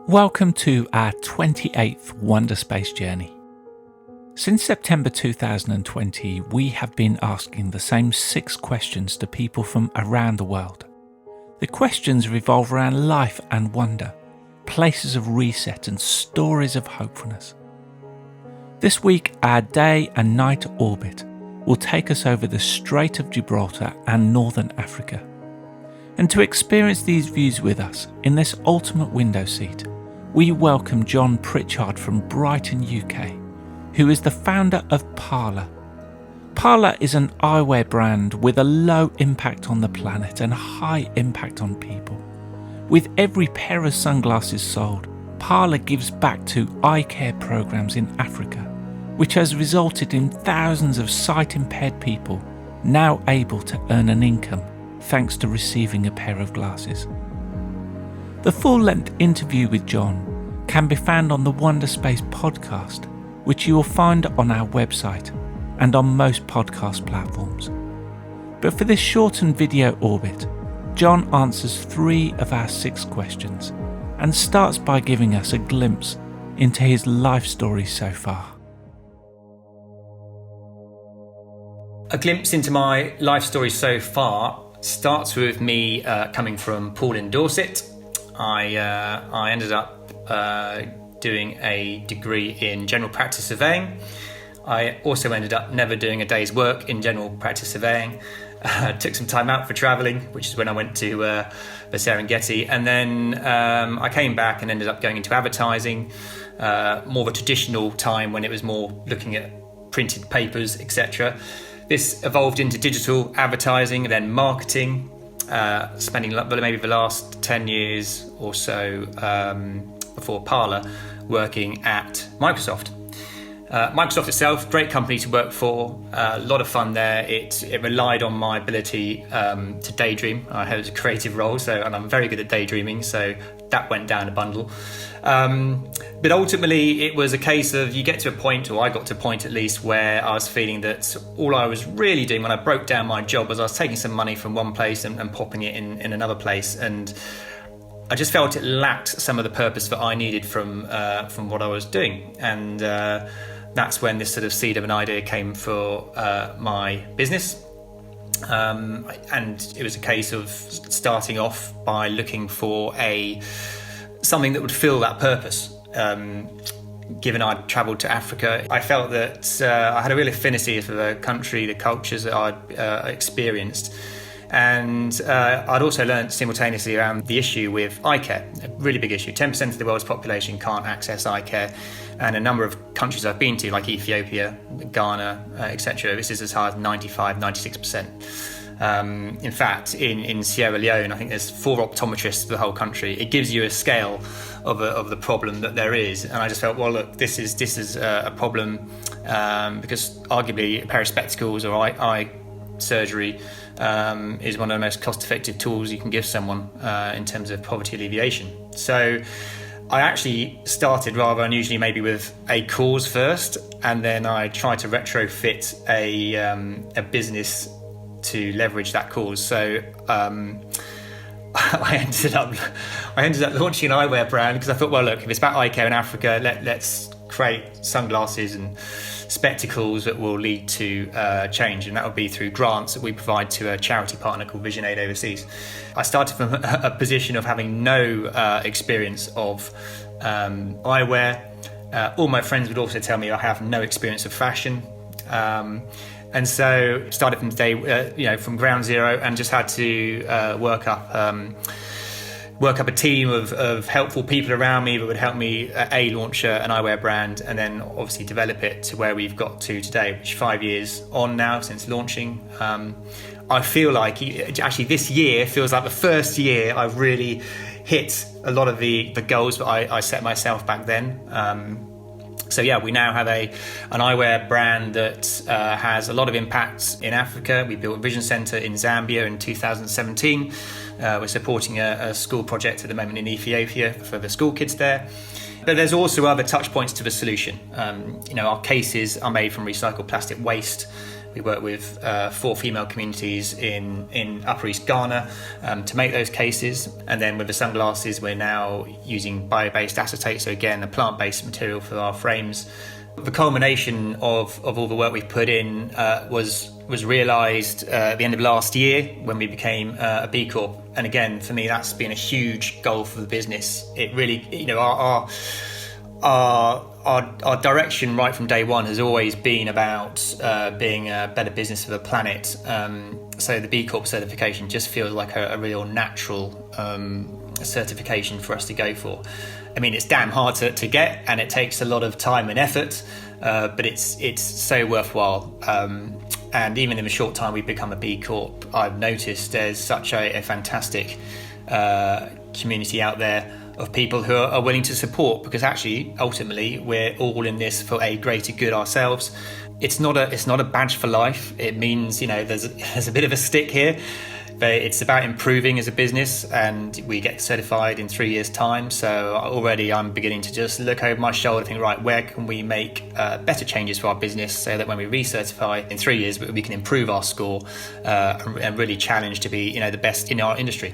Welcome to our 28th Wonderspace journey. Since September 2020, we have been asking the same 6 questions to people from around the world. The questions revolve around life and wonder, places of reset and stories of hopefulness. This week, our day and night orbit will take us over the Strait of Gibraltar and Northern Africa. And to experience these views with us in this ultimate window seat, we welcome John Pritchard from Brighton, UK, who is the founder of Parlour. Parlour is an eyewear brand with a low impact on the planet and high impact on people. With every pair of sunglasses sold, Parlour gives back to eye care programs in Africa, which has resulted in thousands of sight-impaired people now able to earn an income thanks to receiving a pair of glasses. The full-length interview with John can be found on the Wonderspace podcast, which you will find on our website and on most podcast platforms. But for this shortened video orbit, John answers 3 of our 6 questions and starts by giving us a glimpse into his life story so far. A glimpse into my life story so far starts with me coming from Poole in Dorset. I ended up doing a degree in general practice surveying. I also ended up never doing a day's work in general practice surveying. Took some time out for travelling, which is when I went to the Serengeti. And then I came back and ended up going into advertising, more of a traditional time when it was more looking at printed papers, etc. This evolved into digital advertising and then marketing, spending maybe the last 10 years or so before Parlour working at Microsoft. Microsoft itself, great company to work for, a lot of fun there. It relied on my ability to daydream. I had a creative role, and I'm very good at daydreaming, so that went down a bundle. But ultimately, it was a case of you get to a point, or I got to a point at least, where I was feeling that all I was really doing when I broke down my job was I was taking some money from one place and popping it in another place, and I just felt it lacked some of the purpose that I needed from what I was doing. And that's when this sort of seed of an idea came for my business. And it was a case of starting off by looking for something that would fill that purpose. Given I'd travelled to Africa, I felt that I had a real affinity for the country, the cultures that I'd experienced. And I'd also learned simultaneously around the issue with eye care, a really big issue. 10% of the world's population can't access eye care. And a number of countries I've been to, like Ethiopia, Ghana, etc., this is as high as 95, 96%. In fact, in Sierra Leone, I think there's 4 optometrists for the whole country. It gives you a scale of the problem that there is. And I just felt, well, look, this is a problem because arguably a pair of spectacles or eye surgery is one of the most cost-effective tools you can give someone in terms of poverty alleviation. So I actually started rather unusually maybe with a cause first, and then I tried to retrofit a business to leverage that cause. So I ended up launching an eyewear brand because I thought, well, look, if it's about eye care in Africa, let's create sunglasses and spectacles that will lead to change, and that will be through grants that we provide to a charity partner called Vision Aid Overseas. I started from a position of having no experience of eyewear. All my friends would also tell me I have no experience of fashion, and so started from day, from ground zero, and just had to work up a team of helpful people around me that would help me launch an eyewear brand, and then obviously develop it to where we've got to today, which 5 years on now since launching. I feel like actually this year feels like the first year I've really hit a lot of the goals that I set myself back then. So yeah, we now have an eyewear brand that has a lot of impact in Africa. We built a vision centre in Zambia in 2017. We're supporting a school project at the moment in Ethiopia for the school kids there. But there's also other touch points to the solution. Our cases are made from recycled plastic waste. We work with 4 female communities in Upper East Ghana to make those cases. And then with the sunglasses, we're now using bio-based acetate, so again, a plant-based material for our frames. The culmination of all the work we've put in was realised at the end of last year when we became a B Corp. And again, for me, that's been a huge goal for the business. It really, our direction right from day one has always been about being a better business for the planet. So the B Corp certification just feels like a real natural certification for us to go for. I mean, it's damn hard to get, and it takes a lot of time and effort, but it's so worthwhile. And even in the short time we've become a B Corp, I've noticed there's such a fantastic community out there of people who are willing to support, because actually, ultimately, we're all in this for a greater good ourselves. It's not a badge for life. It means, there's a bit of a stick here, but it's about improving as a business, and we get certified in 3 years' time. So already I'm beginning to just look over my shoulder and think, right, where can we make better changes for our business so that when we recertify in 3 years, we can improve our score and really challenge to be, the best in our industry.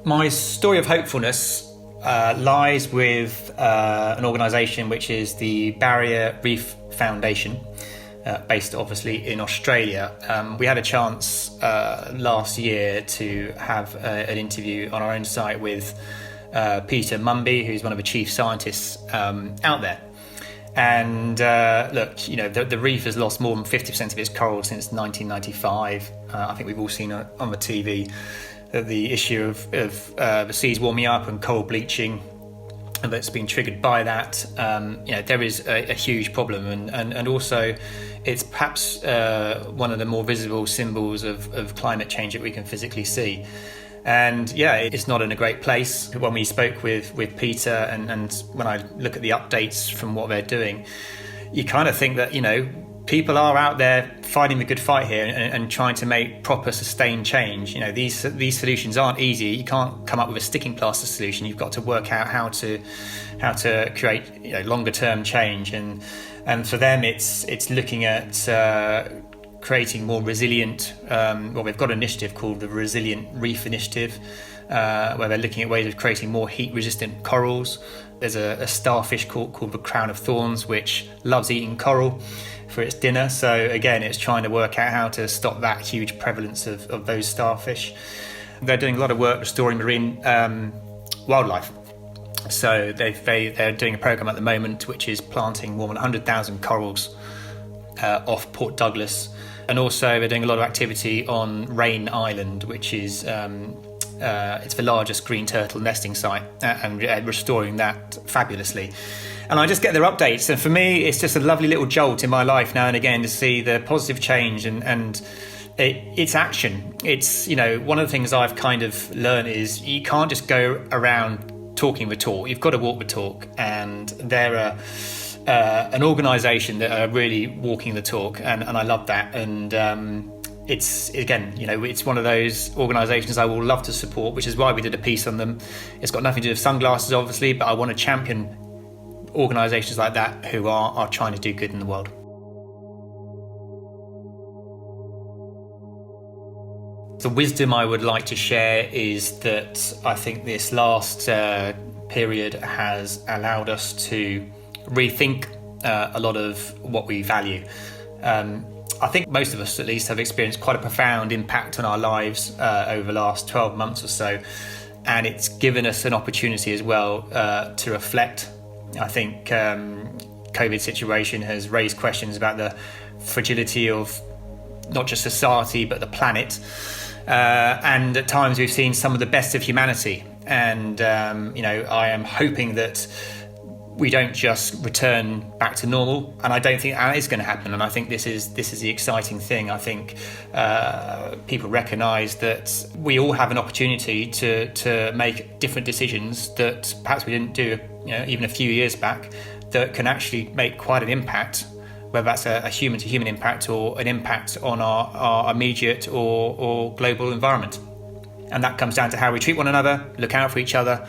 My story of hopefulness lies with an organisation which is the Barrier Reef Foundation, based obviously in Australia. We had a chance last year to have an interview on our own site with Peter Mumby, who's one of the chief scientists out there. And look, the reef has lost more than 50% of its coral since 1995. I think we've all seen it on the TV. The issue of the seas warming up and coral bleaching that's been triggered by that. There is a huge problem, and also it's perhaps one of the more visible symbols of climate change that we can physically see. And it's not in a great place. When we spoke with Peter and when I look at the updates from what they're doing, you kind of think that, people are out there fighting the good fight here and trying to make proper sustained change. These solutions aren't easy. You can't come up with a sticking plaster solution. You've got to work out how to create longer term change. And for them, it's looking at creating more resilient. We've got an initiative called the Resilient Reef Initiative, where they're looking at ways of creating more heat resistant corals. There's a starfish called the crown of thorns, which loves eating coral for its dinner. So again, it's trying to work out how to stop that huge prevalence of those starfish. They're doing a lot of work restoring marine wildlife. So they're doing a program at the moment which is planting more than 100,000 corals off Port Douglas. And also they're doing a lot of activity on Rain Island, which is it's the largest green turtle nesting site, and restoring that fabulously. And I just get their updates, and for me it's just a lovely little jolt in my life now and again to see the positive change and it's action. It's one of the things I've kind of learned is you can't just go around talking the talk. You've got to walk the talk, and they're an organisation that are really walking the talk, and I love that. And it's again, it's one of those organisations I will love to support, which is why we did a piece on them. It's got nothing to do with sunglasses, obviously, but I want to champion organisations like that who are trying to do good in the world. The wisdom I would like to share is that I think this last period has allowed us to rethink a lot of what we value. I think most of us at least have experienced quite a profound impact on our lives over the last 12 months or so, and it's given us an opportunity as well to reflect. I think COVID situation has raised questions about the fragility of not just society but the planet, and at times we've seen some of the best of humanity, and I am hoping that we don't just return back to normal, and I don't think that is going to happen. And I think this is the exciting thing. I think people recognise that we all have an opportunity to make different decisions that perhaps we didn't do, even a few years back, that can actually make quite an impact, whether that's a human-to-human impact or an impact on our immediate or global environment. And that comes down to how we treat one another, look out for each other,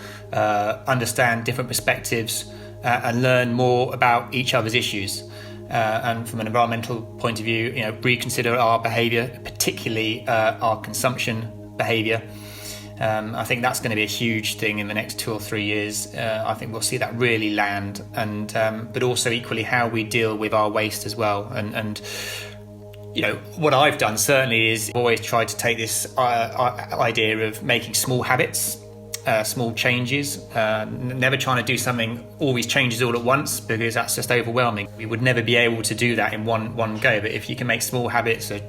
understand different perspectives, and learn more about each other's issues. And from an environmental point of view, reconsider our behaviour, particularly our consumption behaviour. I think that's going to be a huge thing in the next 2 or 3 years. I think we'll see that really land, and but also equally how we deal with our waste as well. And what I've done certainly is always tried to take this idea of making small habits, small changes, never trying to do something, all these changes all at once, because that's just overwhelming. We would never be able to do that in one go. But if you can make small habits, a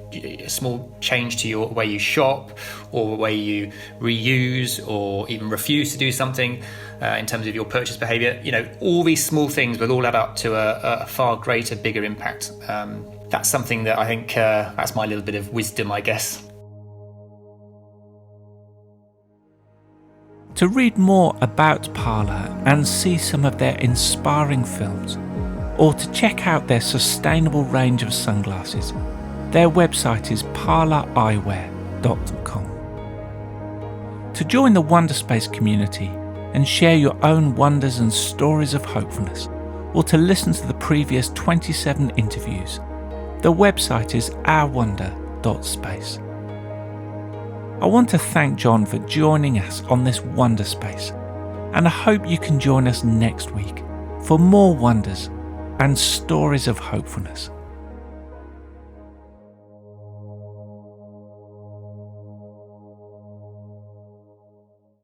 small change to your way you shop, or the way you reuse, or even refuse to do something in terms of your purchase behaviour, all these small things will all add up to a far greater, bigger impact. That's something that I think that's my little bit of wisdom, I guess. To read more about Parla and see some of their inspiring films, or to check out their sustainable range of sunglasses, their website is parlaeyewear.com. To join the Wonderspace community and share your own wonders and stories of hopefulness, or to listen to the previous 27 interviews, the website is ourwonder.space. I want to thank John for joining us on this Wonderspace, and I hope you can join us next week for more wonders and stories of hopefulness.